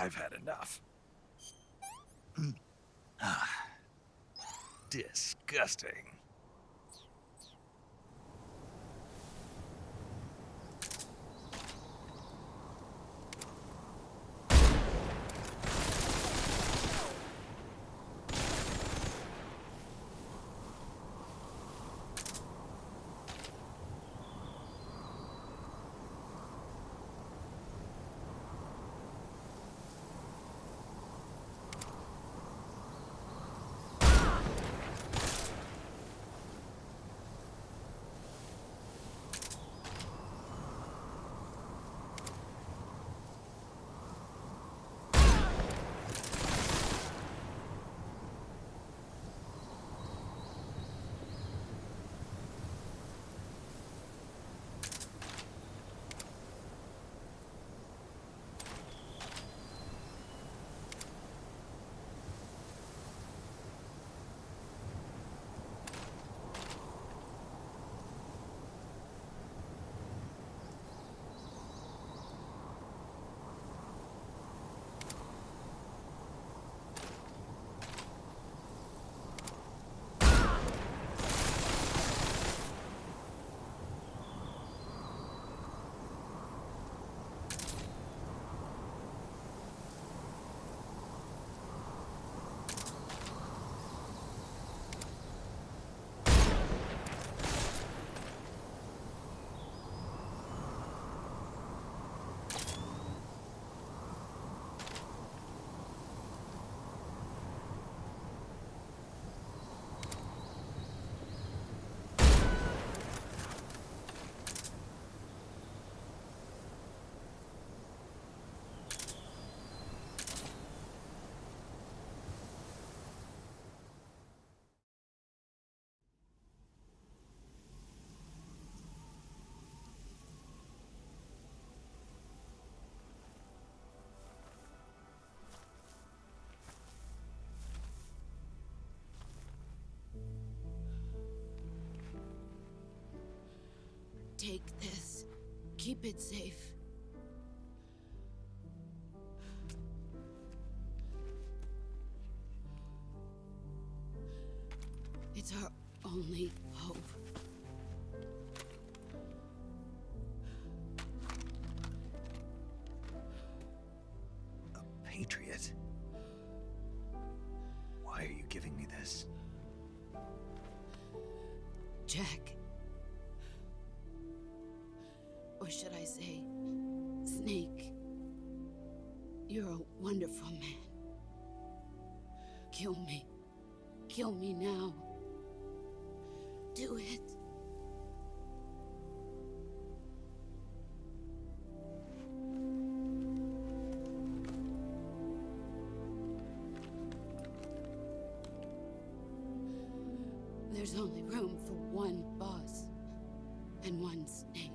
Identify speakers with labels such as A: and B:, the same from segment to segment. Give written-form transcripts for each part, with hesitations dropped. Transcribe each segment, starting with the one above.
A: I've had enough. Disgusting.
B: Take this. Keep it safe. It's our only hope.
A: A patriot? Why are you giving me this?
B: Jack. Or should I say, Snake. You're a wonderful man. Kill me. Kill me now. Do it. There's only room for one boss and one Snake.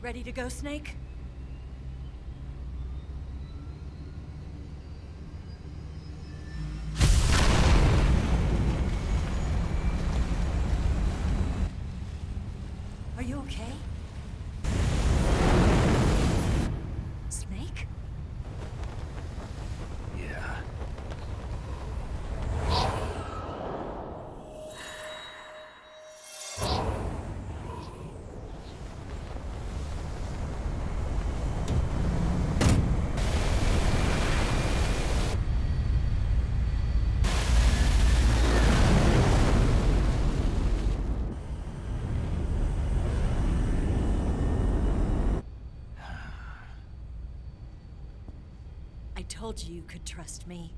C: Ready to go, Snake? Are you okay? Snake?
A: Yeah.
C: I told you you could trust me.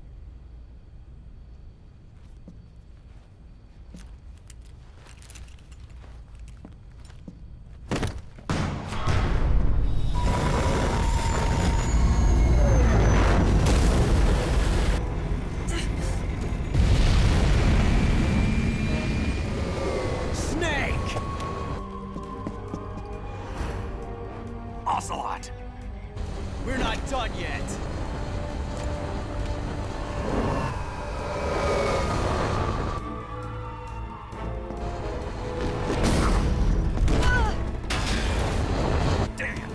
A: Snake! Ocelot!
D: We're not done yet.
A: Damn!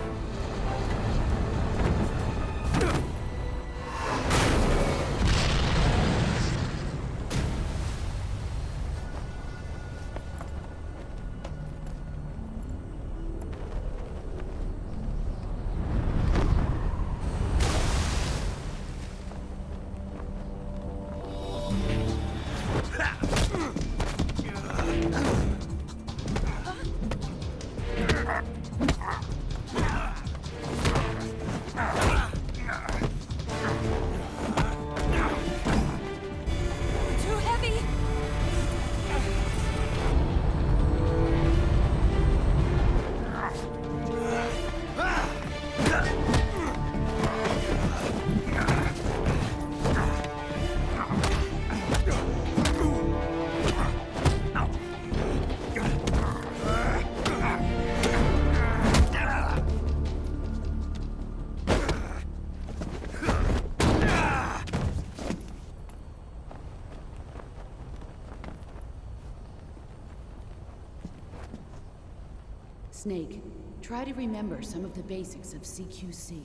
C: Too heavy!
B: Snake, try to remember some of the basics of CQC.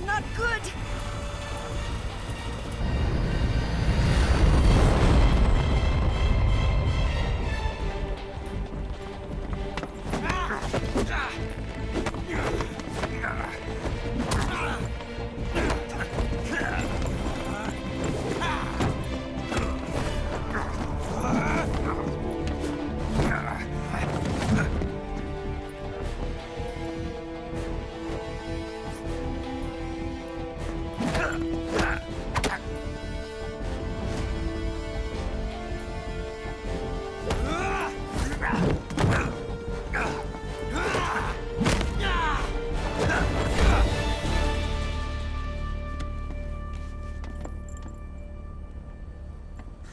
C: Not good!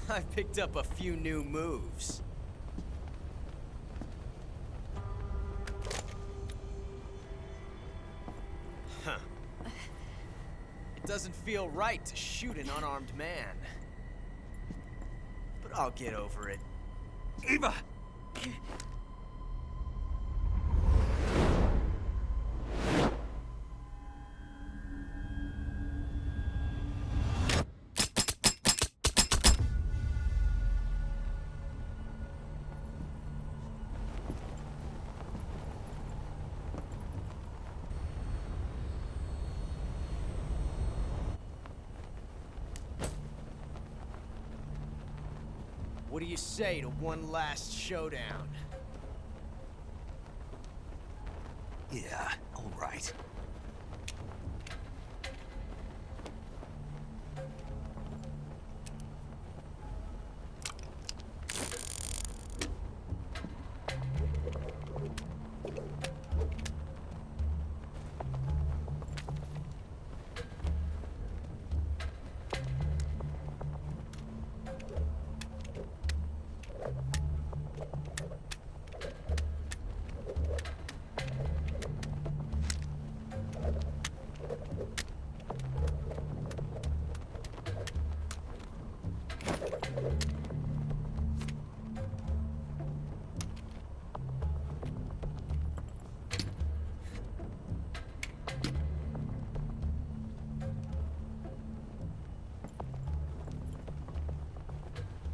D: I picked up a few new moves. Huh. It doesn't feel right to shoot an unarmed man. But I'll get over it.
A: Eva!
D: What do you say to one last showdown?
A: Yeah, all right.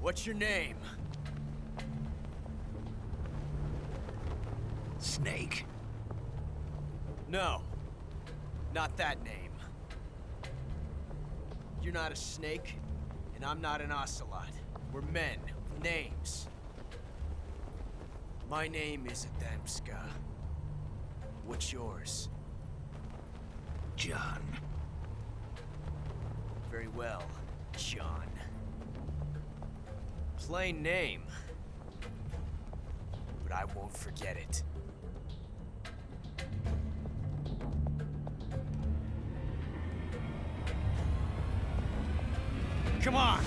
D: What's your name?
A: Snake.
D: No. Not that name. You're not a snake, and I'm not an ocelot. We're men with names. My name is Adamska. What's yours?
A: John.
D: Very well, John. Plain name. But I won't forget it. Come on!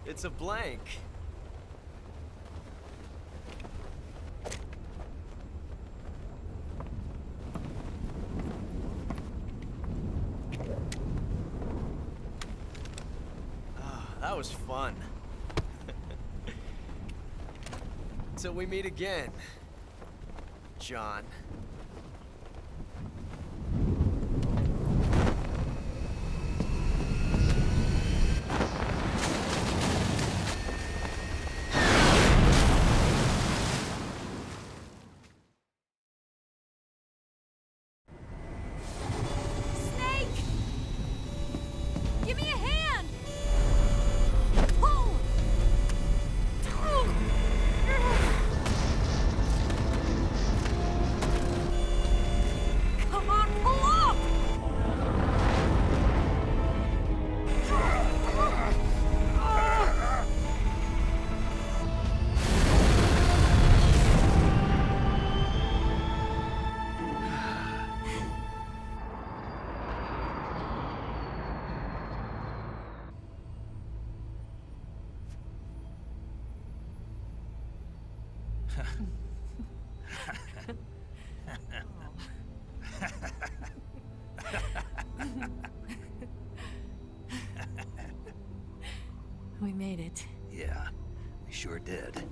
D: It's a blank. That was fun. Till we meet again, John.
C: Snake! Give me a hand! Pull! Come on, pull up! We made it.
A: Yeah, we sure did.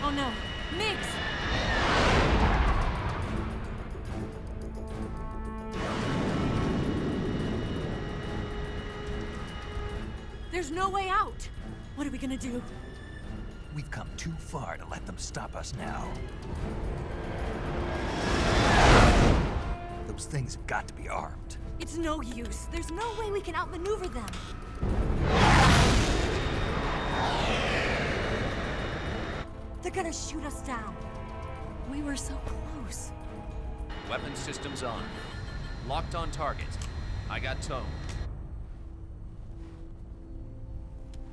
C: Oh no, Mix! There's no way out! What are we gonna do?
A: We've come too far to let them stop us now. Those things have got to be armed.
C: It's no use. There's no way we can outmaneuver them. They're gonna shoot us down. We were so close.
E: Weapon systems on. Locked on target. I got tone.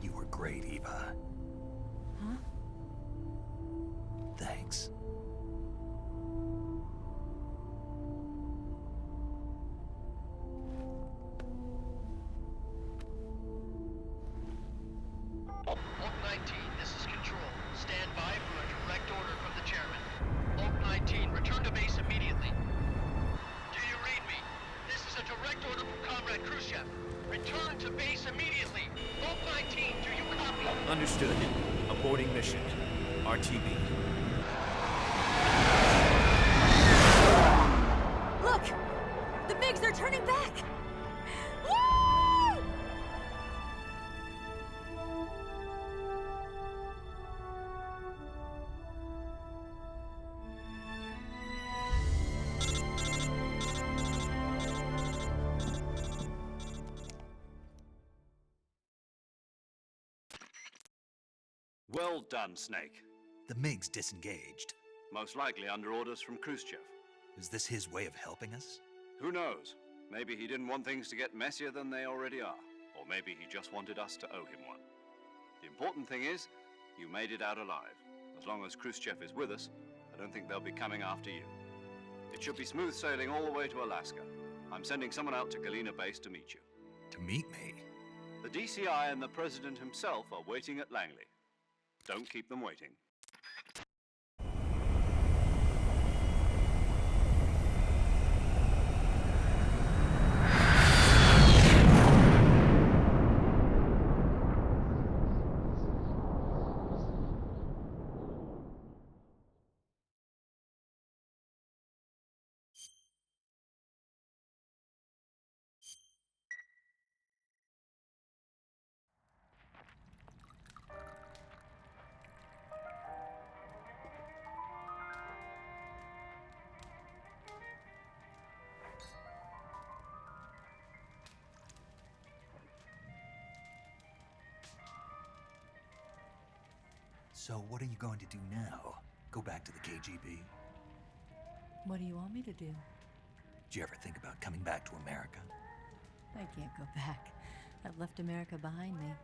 A: You were great, Eva.
C: Huh?
A: Thanks.
F: Oak 19, this is Control. Stand by for a direct order from the chairman. Oak 19, return to base immediately. Do you read me? Return to base immediately. Vault 19, do you copy?
E: Understood. Aborting mission. RTB.
C: Look! The MiGs are turning back! Woo!
G: Well done, Snake.
A: The MiG's disengaged.
G: Most likely under orders from Khrushchev.
A: Is this his way of helping us?
G: Who knows? Maybe he didn't want things to get messier than they already are. Or maybe he just wanted us to owe him one. The important thing is, you made it out alive. As long as Khrushchev is with us, I don't think they'll be coming after you. It should be smooth sailing all the way to Alaska. I'm sending someone out to Galena Base to meet you.
A: To meet me?
G: The DCI and the President himself are waiting at Langley. Don't keep them waiting.
A: So what are you going to do now? Go back to the KGB?
C: What do you want me to do?
A: Did you ever think about coming back to America?
C: I can't go back. I've left America behind me.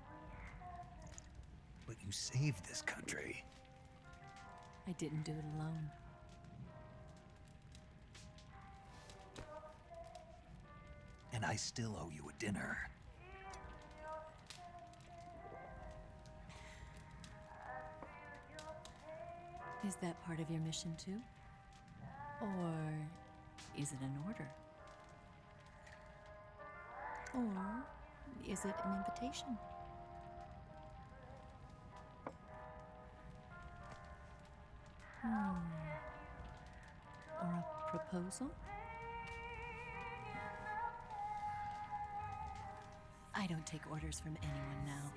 A: But you saved this country.
C: I didn't do it alone.
A: And I still owe you a dinner.
C: Is that part of your mission too? Or is it an order? Or is it an invitation? Or a proposal? I don't take orders from anyone now.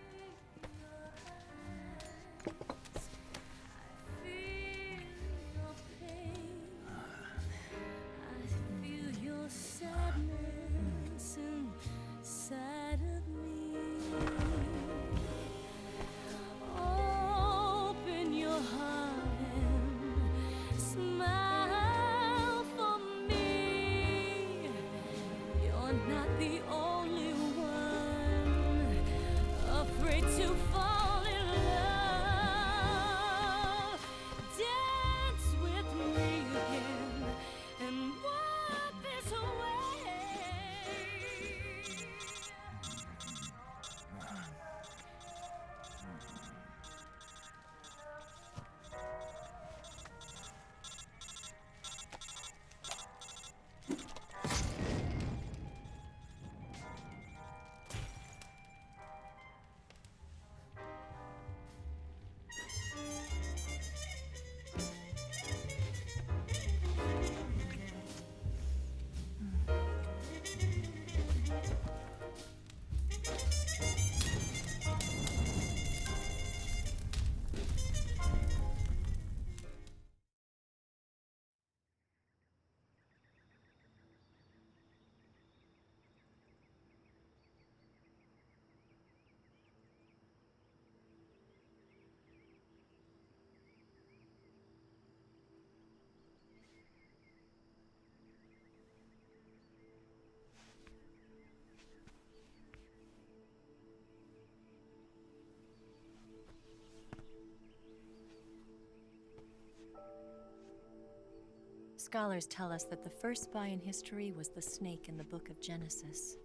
C: Scholars tell us that the first spy in history was the snake in the book of Genesis.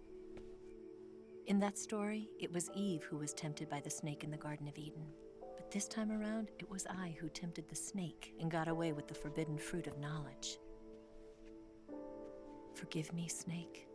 C: In that story, it was Eve who was tempted by the snake in the Garden of Eden. But this time around, it was I who tempted the snake and got away with the forbidden fruit of knowledge. Forgive me, Snake.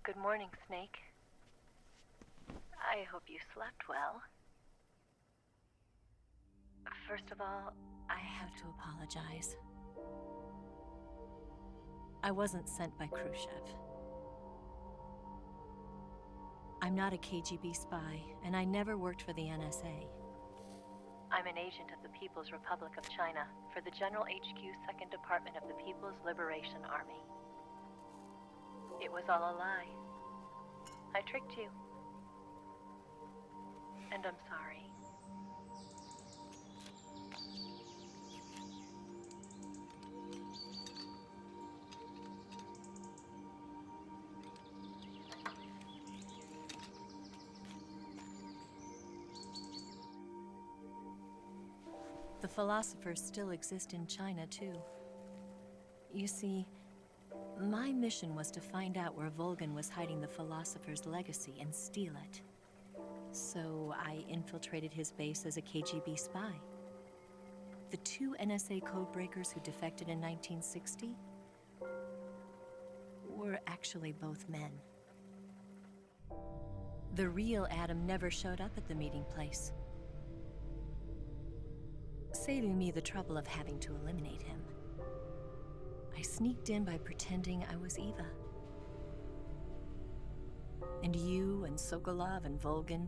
C: Good morning, Snake. I hope you slept well. First of all, I have to apologize. I wasn't sent by Khrushchev. I'm not a KGB spy, and I never worked for the NSA. I'm an agent of the People's Republic of China for the General HQ 2nd Department of the People's Liberation Army. It was all a lie. I tricked you. And I'm sorry. The philosophers still exist in China, too. You see, my mission was to find out where Volgin was hiding the philosopher's legacy and steal it. So I infiltrated his base as a KGB spy. The 2 NSA codebreakers who defected in 1960 were actually both men. The real Adam never showed up at the meeting place, saving me the trouble of having to eliminate him. I sneaked in by pretending I was Eva. And you and Sokolov and Volgin,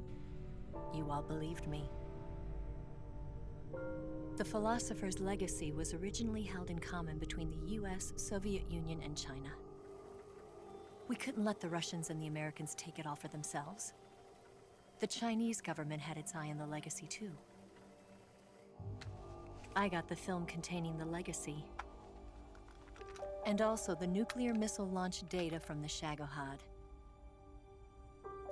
C: you all believed me. The philosopher's legacy was originally held in common between the US, Soviet Union, and China. We couldn't let the Russians and the Americans take it all for themselves. The Chinese government had its eye on the legacy, too. I got the film containing the legacy, and also the nuclear missile launch data from the Shagohod.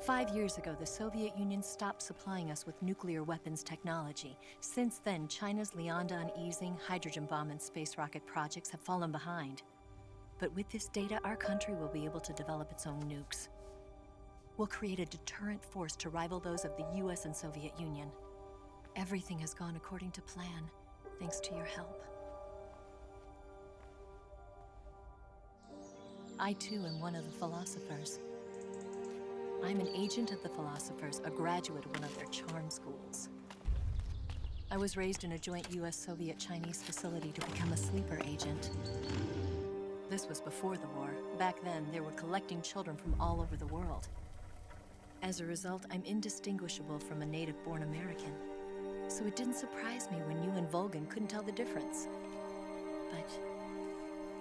C: 5 years ago, the Soviet Union stopped supplying us with nuclear weapons technology. Since then, China's Liaodong easing, hydrogen bomb, and space rocket projects have fallen behind. But with this data, our country will be able to develop its own nukes. We'll create a deterrent force to rival those of the US and Soviet Union. Everything has gone according to plan, thanks to your help. I too am one of the philosophers. I'm an agent of the philosophers, a graduate of one of their charm schools. I was raised in a joint US-Soviet-Chinese facility to become a sleeper agent. This was before the war. Back then, they were collecting children from all over the world. As a result, I'm indistinguishable from a native-born American. So it didn't surprise me when you and Volgin couldn't tell the difference. But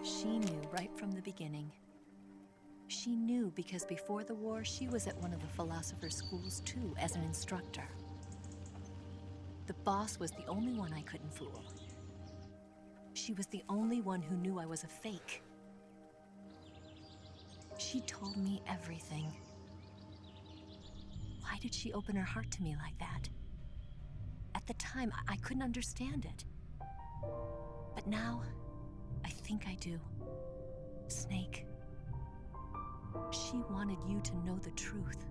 C: she knew right from the beginning. She knew because before the war, she was at one of the philosopher's schools too, as an instructor. The boss was the only one I couldn't fool. She was the only one who knew I was a fake. She told me everything. Why did she open her heart to me like that? At the time, I couldn't understand it. But now, I think I do. Snake. She wanted you to know the truth.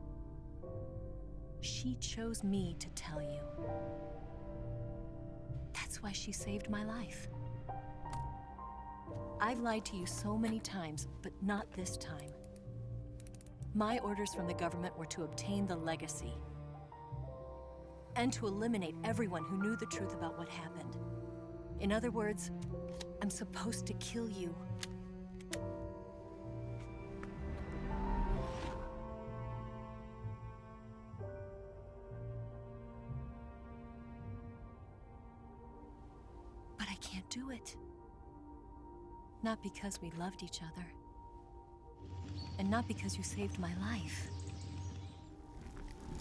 C: She chose me to tell you. That's why she saved my life. I've lied to you so many times, but not this time. My orders from the government were to obtain the legacy and to eliminate everyone who knew the truth about what happened. In other words, I'm supposed to kill you. But I can't do it. Not because we loved each other. And not because you saved my life.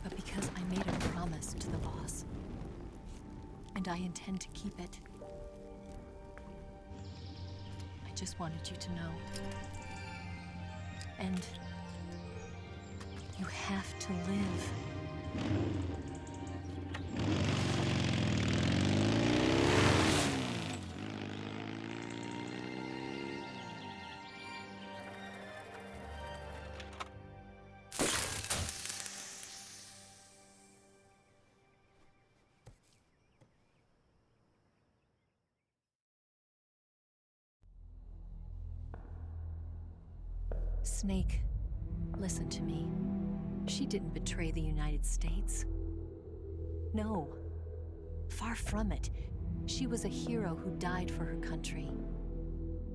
C: But because I made a promise to the boss. And I intend to keep it. I just wanted you to know. And you have to live. Snake, Listen to me. She didn't betray the United States. No. Far from it. She was a hero who died for her country.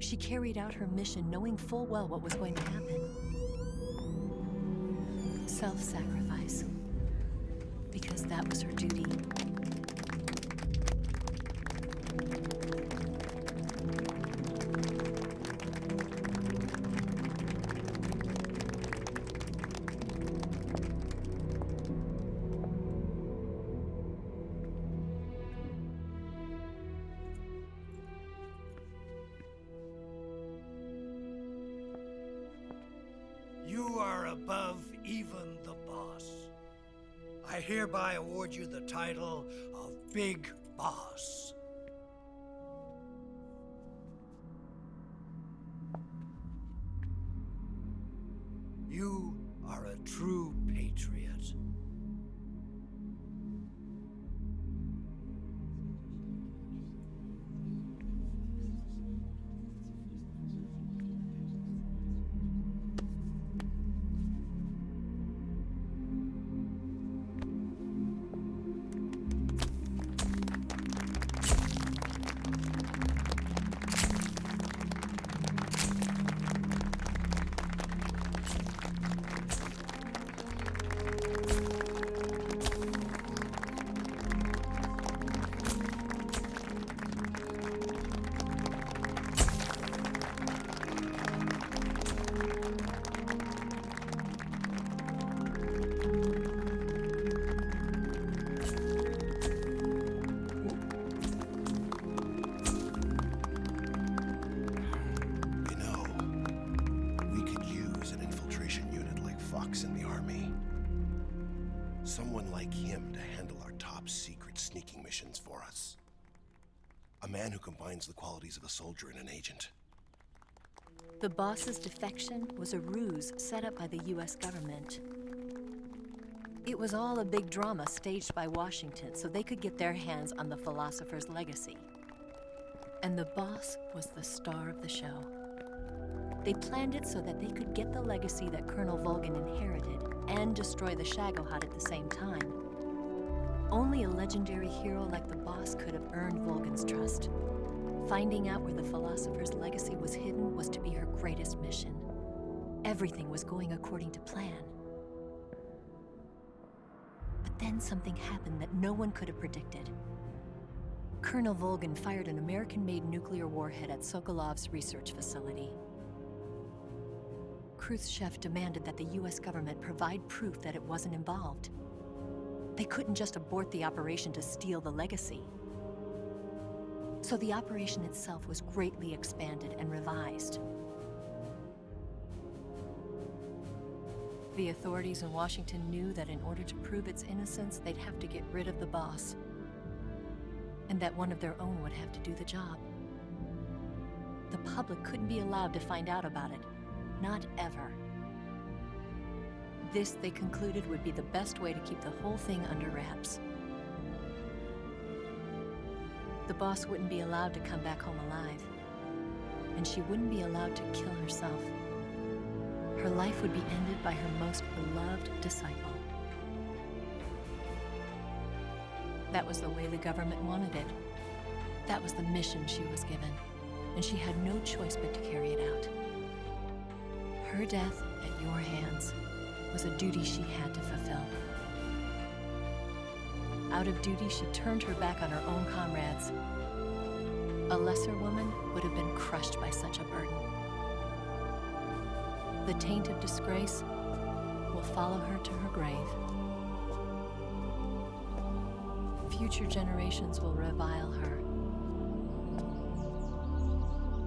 C: She carried out her mission knowing full well what was going to happen. Self-sacrifice. Because that was her duty.
H: You are above even the boss. I hereby award you the title of Big Boss. You are a true patriot.
I: In the Army. Someone like him to handle our top secret sneaking missions for us. A man who combines the qualities of a soldier and an agent.
C: The boss's defection was a ruse set up by the US government. It was all a big drama staged by Washington so they could get their hands on the philosopher's legacy. And the boss was the star of the show. They planned it so that they could get the legacy that Colonel Volgin inherited and destroy the Shagohod at the same time. Only a legendary hero like the boss could have earned Volgin's trust. Finding out where the philosopher's legacy was hidden was to be her greatest mission. Everything was going according to plan. But then something happened that no one could have predicted. Colonel Volgin fired an American-made nuclear warhead at Sokolov's research facility. Khrushchev demanded that the US government provide proof that it wasn't involved. They couldn't just abort the operation to steal the legacy. So the operation itself was greatly expanded and revised. The authorities in Washington knew that in order to prove its innocence, they'd have to get rid of the boss, and that one of their own would have to do the job. The public couldn't be allowed to find out about it. Not ever. This, they concluded, would be the best way to keep the whole thing under wraps. The boss wouldn't be allowed to come back home alive, and she wouldn't be allowed to kill herself. Her life would be ended by her most beloved disciple. That was the way the government wanted it. That was the mission she was given, and she had no choice but to carry it out. Her death at your hands was a duty she had to fulfill. Out of duty, she turned her back on her own comrades. A lesser woman would have been crushed by such a burden. The taint of disgrace will follow her to her grave. Future generations will revile her.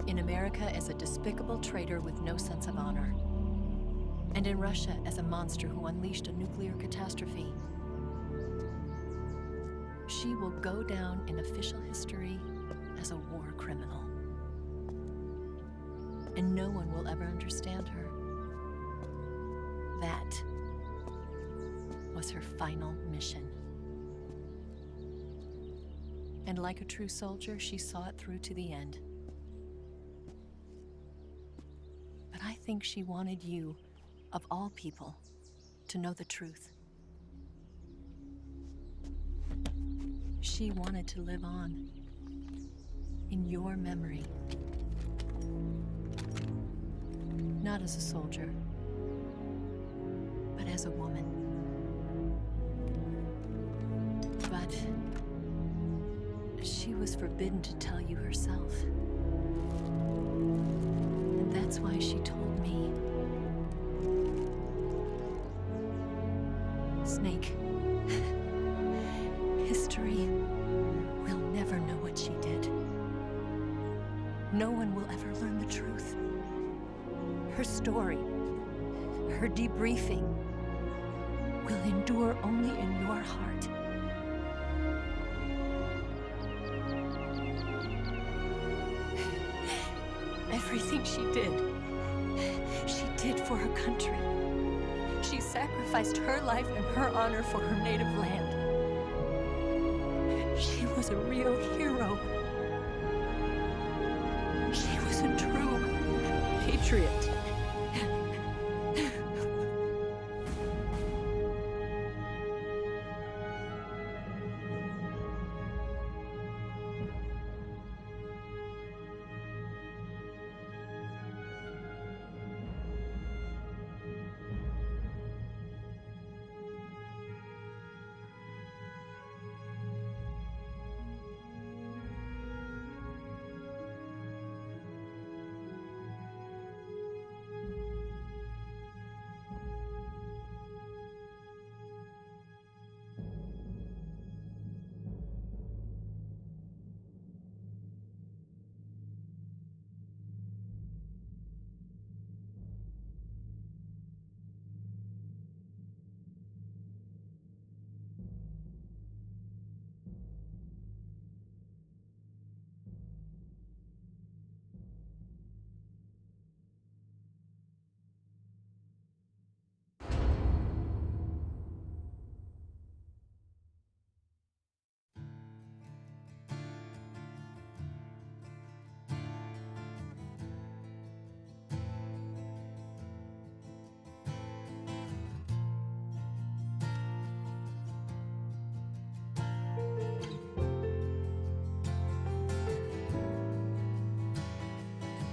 C: In America as a despicable traitor with no sense of honor. And in Russia as a monster who unleashed a nuclear catastrophe. She will go down in official history as a war criminal. And no one will ever understand her. That was her final mission. And like a true soldier, she saw it through to the end. But I think she wanted you, of all people, to know the truth. She wanted to live on, in your memory. Not as a soldier, but as a woman. But she was forbidden to tell you herself. And that's why she told me. Snake, history will never know what she did. No one will ever learn the truth. Her story, her debriefing, will endure only in your heart. Everything she did for her country. She sacrificed her life and her honor for her native land. She was a real hero. She was a true patriot.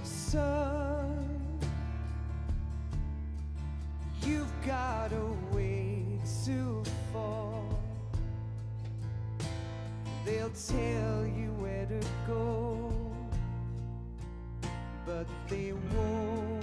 J: Son, you've got a way to fall. They'll tell you where to go, but they won't